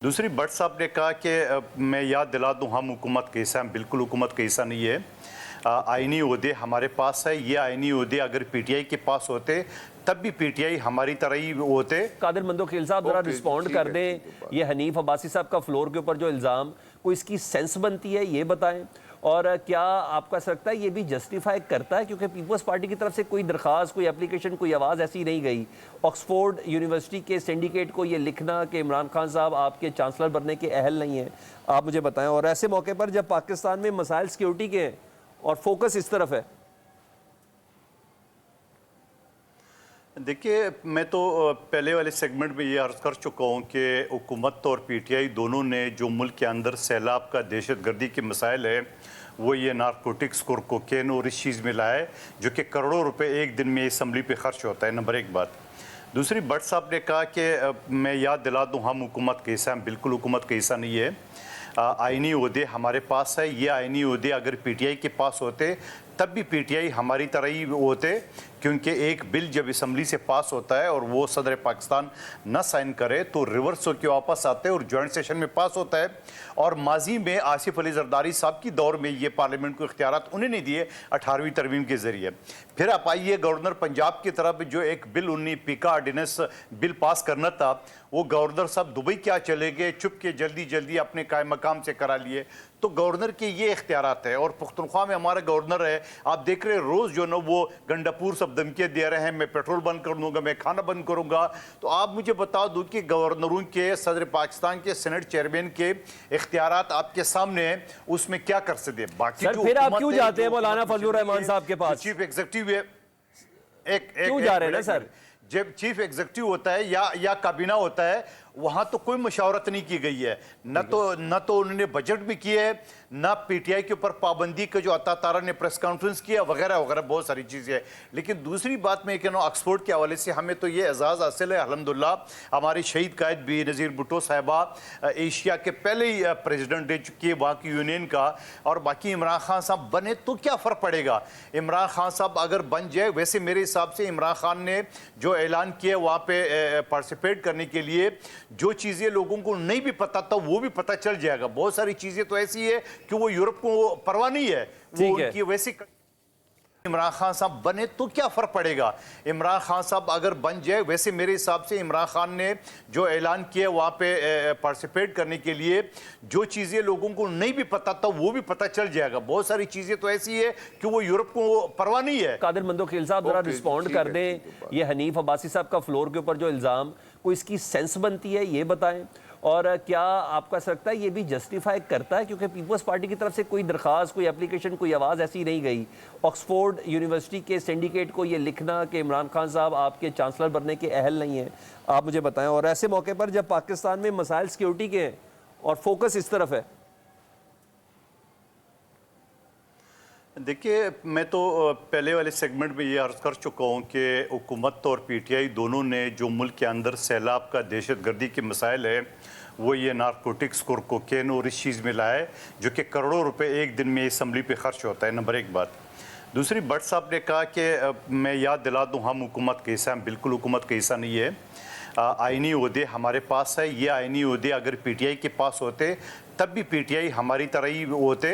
दूसरी भट्ट साहब ने कहा कि मैं याद दिला दूं, हम हुकूमत का हिस्सा हैं। बिल्कुल हुकूमत का हिस्सा नहीं है। आईनी ओहदे हमारे पास है। ये आईनी ओहदे अगर पीटीआई के पास होते तब भी पीटीआई हमारी तरह ही होते। कादिर मंदोखील साहब जरा रिस्पॉन्ड कर दें, ये हनीफ अब्बासी साहब का फ्लोर के ऊपर जो इल्ज़ाम, कोई इसकी सेंस बनती है ये बताएं। और क्या आपको ऐसा लगता है ये भी जस्टिफाई करता है, क्योंकि पीपल्स पार्टी की तरफ से कोई दरख्वास्त, कोई एप्लीकेशन, कोई आवाज़ ऐसी नहीं गई। ऑक्सफोर्ड यूनिवर्सिटी के सिंडिकेट को ये लिखना कि इमरान खान साहब आपके चांसलर बनने के अहल नहीं हैं, आप मुझे बताएं। और ऐसे मौके पर जब पाकिस्तान में मसाइल सिक्योरिटी के हैं और फोकस इस तरफ है। देखिए, मैं तो पहले वाले सेगमेंट में ये अर्ज़ कर चुका हूँ कि हुकूमत और पीटीआई दोनों ने जो मुल्क के अंदर सैलाब का दहशतगर्दी के मसाइल है, वो ये नारकोटिक्स कोकेन और इस चीज़ में लाया है, जो कि करोड़ों रुपए एक दिन में असम्बली पे खर्च होता है। नंबर एक बात। दूसरी, भट्ट साहब ने कहा कि मैं याद दिला दूँ, हम हुकूमत का हिस्सा हैं। बिल्कुल हुकूमत का हिस्सा नहीं है। आईनी ओहदे हमारे पास है। ये आईनी ओहदे अगर पीटीआई के पास होते तब भी पीटीआई हमारी तरह ही होते, क्योंकि एक बिल जब असम्बली से पास होता है और वो सदर पाकिस्तान न साइन करे तो रिवर्स होकर वापस आते हैं और जॉइंट सेशन में पास होता है। और माजी में आसिफ अली जरदारी साहब की दौर में ये पार्लियामेंट को इख्तियारात उन्हें नहीं दिए 18वीं तरमीम के जरिए। फिर आप आइए गवर्नर पंजाब की तरफ, जो एक बिल 19 पीका ऑर्डिनेंस बिल पास करना था, वो गवर्नर साहब दुबई क्या चले गए, चुप के जल्दी जल्दी अपने कायम मकाम से करा लिए। तो गवर्नर के ये इख्तियारात है। और पुख्तनख्वा में हमारा गवर्नर है, आप देख रहे रोज़ जो ना वो गंडापुर सब धमकियाँ दे रहे हैं, मैं पेट्रोल बंद कर दूंगा, मैं खाना बंद करूंगा। तो आप मुझे बता दूं कि गवर्नरों के, सदर पाकिस्तान के सेनेट चेयरमैन के इख्तियारात आपके सामने हैं, उसमें क्या कर सकते हैं। बाकी सर फिर आप क्यों जाते हैं मौलाना फजलुर रहमान साहब के पास? चीफ एग्जीक्यूटिव है, क्यों जा रहे हैं ना सर? जब चीफ एग्जीक्यूटिव होता है या काबीना होता है, वहां तो कोई मशावरत नहीं की गई है। न तो उन्होंने बजट भी किया है, न पीटीआई के ऊपर पाबंदी का जो अता तारा ने प्रेस कॉन्फ्रेंस किया, वगैरह वगैरह बहुत सारी चीजें हैं। लेकिन दूसरी बात मैं कहना, ऑक्सफोर्ड के हवाले से हमें तो ये एजाज़ हासिल है अल्हम्दुलिल्लाह। हमारी शहीद कायद बेनज़ीर भुट्टो साहिबा एशिया के पहले ही प्रेसिडेंट रह चुकी है वहाँ की यूनियन का। और बाकी इमरान खान साहब बने तो क्या फ़र्क पड़ेगा। इमरान खान साहब अगर बन जाए, वैसे मेरे हिसाब से इमरान खान ने जो ऐलान किया वहाँ पे पार्टिसिपेट करने के लिए, जो चीजें लोगों को नहीं भी पता था वो भी पता चल जाएगा। बहुत सारी चीजें तो ऐसी है कि वो यूरोप को परवाह नहीं है, वो उनकी वैसी। इमरान खान साहब बने तो क्या फर्क पड़ेगा। इमरान खान साहब अगर बन जाए, वैसे मेरे हिसाब से इमरान खान ने जो ऐलान किया वहाँ पे पार्टिसिपेट करने के लिए, जो चीज़ें लोगों को नहीं भी पता था वो भी पता चल जाएगा। बहुत सारी चीज़ें तो ऐसी है कि वो यूरोप को परवाह नहीं है। कादिर मंदोखील साहब जरा रिस्पॉन्ड कर दें, ये हनीफ अब्बासी साहब का फ्लोर के ऊपर जो इल्ज़ाम, कोई इसकी सेंस बनती है ये बताएं। और क्या आपको ऐसा लगता है ये भी जस्टिफाई करता है, क्योंकि पीपल्स पार्टी की तरफ से कोई दरख्वास्त, कोई एप्लीकेशन, कोई आवाज़ ऐसी नहीं गई। ऑक्सफोर्ड यूनिवर्सिटी के सिंडिकेट को ये लिखना कि इमरान खान साहब आपके चांसलर बनने के अहल नहीं हैं, आप मुझे बताएं। और ऐसे मौके पर जब पाकिस्तान में मसाइल सिक्योरिटी के हैं और फोकस इस तरफ है। देखिए, मैं तो पहले वाले सेगमेंट में ये अर्ज़ कर चुका हूँ कि हुकूमत और पीटीआई दोनों ने जो मुल्क के अंदर सैलाब का दहशतगर्दी के मसाइल है, वो ये नारकोटिक्स कोकेन और इस चीज़ में लाया है, जो कि करोड़ों रुपए एक दिन में असम्बली पे खर्च होता है। नंबर एक बात। दूसरी, भट्ट साहब ने कहा कि मैं याद दिला दूँ, हम हुकूमत का हिस्सा हैं। बिल्कुल हुकूमत का हिस्सा नहीं है। आईनी ओहदे हमारे पास है। ये आईनी ओहदे अगर पीटीआई के पास होते तब भी पीटीआई हमारी तरह ही होते,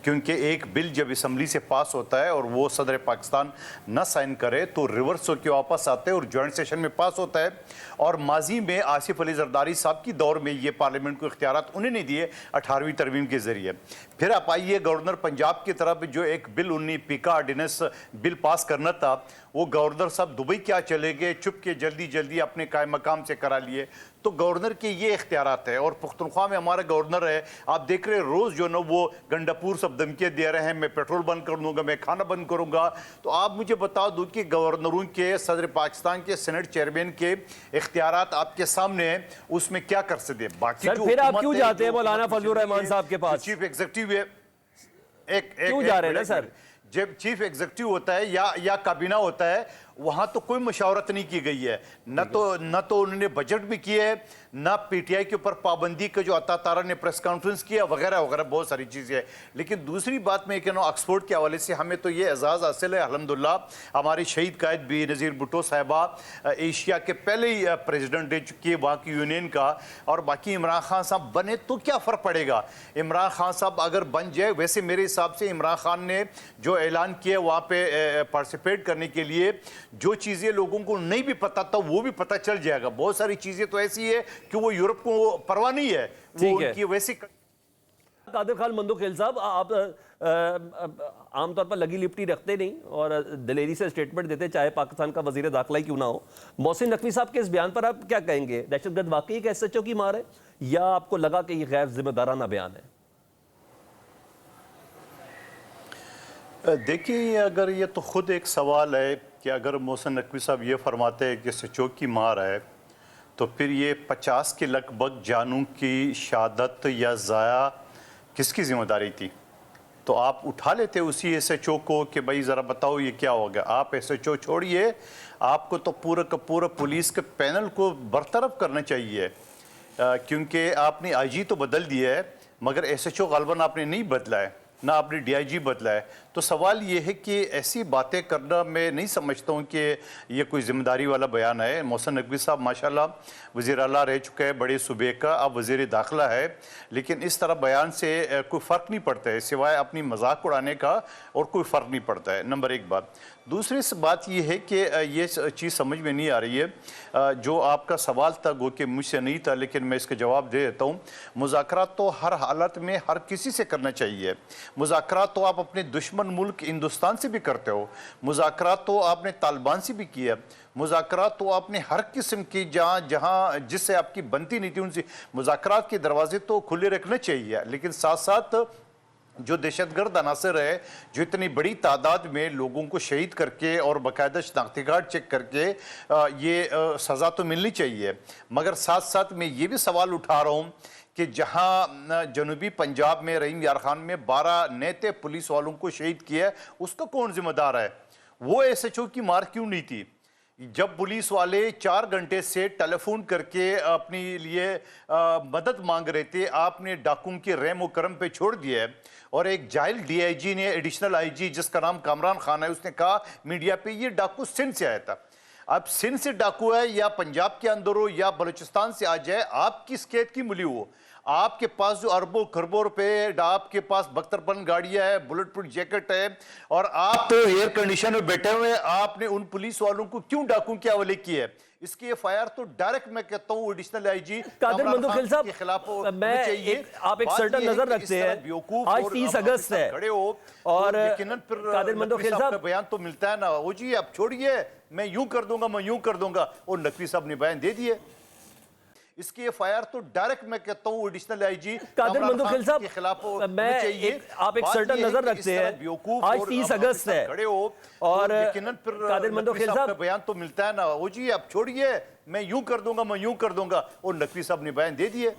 क्योंकि एक बिल जब असम्बली से पास होता है और वो सदर पाकिस्तान न साइन करे तो रिवर्स होकर वापस आते हैं और जॉइंट सेशन में पास होता है। और माजी में आसिफ अली जरदारी साहब की दौर में ये पार्लियामेंट को इख्तियारात उन्हें नहीं दिए 18वीं तरमीम के जरिए। फिर आप आइए गवर्नर पंजाब की तरफ, जो एक बिल 19 पीका ऑर्डिनेंस बिल पास करना था, वो गवर्नर साहब दुबई क्या चले गए, चुप के जल्दी जल्दी अपने कायम मकाम से करा लिए। तो गवर्नर के ये इख्तियारात है। और पुख्तनख्वा में हमारा गवर्नर है, आप देख रहे रोज़ जो ना वो गंडापुर सब धमकियाँ दे रहे हैं, मैं पेट्रोल बंद कर दूंगा, मैं खाना बंद करूंगा। तो आप मुझे बता दूं कि गवर्नरों के, सदर पाकिस्तान के सेनेट चेयरमैन के इख्तियारात आपके सामने हैं, उसमें क्या कर सकते हैं। बाकी सर फिर आप क्यों जाते हैं मौलाना फजलुर रहमान साहब के पास? चीफ एग्जीक्यूटिव है, क्यों जा रहे हैं ना सर? जब चीफ एग्जीक्यूटिव होता है या काबीना होता है, वहां तो कोई मशावरत नहीं की गई है। न तो उन्होंने बजट भी किया है, ना पीटीआई के ऊपर पाबंदी का जो अता तारा ने प्रेस कॉन्फ्रेंस किया वगैरह वगैरह बहुत सारी चीज़ें हैं। लेकिन दूसरी बात मैं कहना ऑक्सफोर्ड के हवाले से हमें तो ये एजाज़ हासिल है अल्हम्दुलिल्लाह, हमारी शहीद कायद बेनज़ीर भुट्टो साहिबा एशिया के पहले ही प्रेसिडेंट रह चुकी है वहाँ की यूनियन का। और बाकी इमरान खान साहब बने तो क्या फ़र्क पड़ेगा, इमरान खान साहब अगर बन जाए, वैसे मेरे हिसाब से इमरान खान ने जो ऐलान किया वहाँ पे पार्टिसिपेट करने के लिए, जो चीज़ें लोगों को नहीं भी पता था वो भी पता चल जाएगा। बहुत सारी चीज़ें तो ऐसी है कि वो यूरोप को परवाह नहीं है, वो उनकी वैसी। कादिर खान मंदोखेल साहब, आप आमतौर पर लगी लिपटी रखते नहीं और दिलेरी से स्टेटमेंट देते, चाहे पाकिस्तान का वजीर दाखिला ही क्यों ना हो। मोहसिन नकवी साहब के इस बयान पर आप क्या कहेंगे? दहशतगर्द वाकई एक एसएचओ की मार है या आपको लगा कि ये गैर जिम्मेदाराना बयान है? देखिए, अगर ये तो खुद एक सवाल है कि अगर मोहसिन नकवी साहब ये फरमाते हैं कि सचो की मार है, तो फिर ये 50 के लगभग जानों की शहादत या ज़ाया किसकी ज़िम्मेदारी थी? तो आप उठा लेते उसी एसएचओ को कि भाई ज़रा बताओ ये क्या हो गया। आप एसएचओ छोड़िए, आपको तो पूरा का पूरा पुलिस के पैनल को बरतरफ करना चाहिए, क्योंकि आपने आईजी तो बदल दिया है मगर एसएचओ गालबन आपने नहीं बदला है, ना आपने डीआईजी बदला है। तो सवाल ये है कि ऐसी बातें करना मैं नहीं समझता हूँ कि ये कोई ज़िम्मेदारी वाला बयान है। मोहसिन नकवी साहब माशाल्लाह वज़ीर आला रह चुका है बड़े सूबे का, अब वज़ीर दाखिला है, लेकिन इस तरह बयान से कोई फ़र्क नहीं पड़ता है सिवाय अपनी मजाक उड़ाने का, और कोई फ़र्क नहीं पड़ता है। नंबर एक बात। दूसरी बात ये है कि ये चीज़ समझ में नहीं आ रही है, जो आपका सवाल था गो कि मुझसे नहीं था, लेकिन मैं इसका जवाब दे देता हूँ। मुज़ाकरात तो हर हालत में हर किसी से करना चाहिए। मुज़ाकरात तो आप अपने दुश्मन मुल्क हिंदुस्तान से भी करते हो, मुज़ाकरात तो आपने तालिबान से भी किया, मुज़ाकरात तो आपने हर किस्म की जहाँ जिससे आपकी बनती नहीं थी उनसे मुज़ाकरात के दरवाजे तो खुले रखने चाहिए। लेकिन साथ साथ जो दहशतगर्द अनासर है, जो इतनी बड़ी तादाद में लोगों को शहीद करके और बाकायदा शनाख्ती कार्ड चेक करके ये सज़ा तो मिलनी चाहिए। मगर साथ साथ मैं ये भी सवाल उठा रहा हूँ कि जहां जनूबी पंजाब में रहीम यार खान में 12 नेते पुलिस वालों को शहीद किया, उसका कौन जिम्मेदार है? वो एसएचओ की मार क्यों नहीं थी? जब पुलिस वाले 4 घंटे से टेलीफोन करके अपने लिए मदद मांग रहे थे, आपने डाकुओं के रहम करम पे छोड़ दिया है। और एक जाहिल डीआईजी ने, एडिशनल आईजी जिसका नाम कामरान खान है, उसने कहा मीडिया पे ये डाकू सिंध से आया था। अब सिंध से डाकू है या पंजाब के अंदर हो या बलूचिस्तान से आ जाए, आपकी शिकायत की मूली हो? आपके पास जो अरबों खरबों रुपए, आपके पास बख्तरबंद गाड़ियां है, बुलेट प्रूफ जैकेट है, और आप तो एयर कंडीशन में बैठे हुए, आपने उन पुलिस वालों को क्यों डाकू के हवाले किया है? इसकी एफआईआर तो डायरेक्ट मैं कहता हूँ एडिशनल आईजी कादिर मंदोखेल साहब के खिलाफ आप एक सर्टन नजर रखते हैं, आज 30 अगस्त है खड़े हो और यकीनन फिर कादिर मंदोखेल साहब बयान तो मिलता है ना, ओ जी आप छोड़िए, मैं यूं कर दूंगा, मैं यूं कर दूंगा, और नकवी साहब ने बयान दे दिए। इसकी एफआईआर तो डायरेक्ट मैं कहता हूँ एडिशनल आईजी कादिर मंदोखेल साहब के खिलाफ आप एक सर्टन नजर रखते हैं, आज 30 अगस्त है खड़े हो और यकीनन फिर कादिर मंदोखेल साहब बयान तो मिलता है ना, ओ जी आप छोड़िए, मैं यूं कर दूंगा, मैं यूं कर दूंगा, और नकवी साहब ने बयान दे दिए।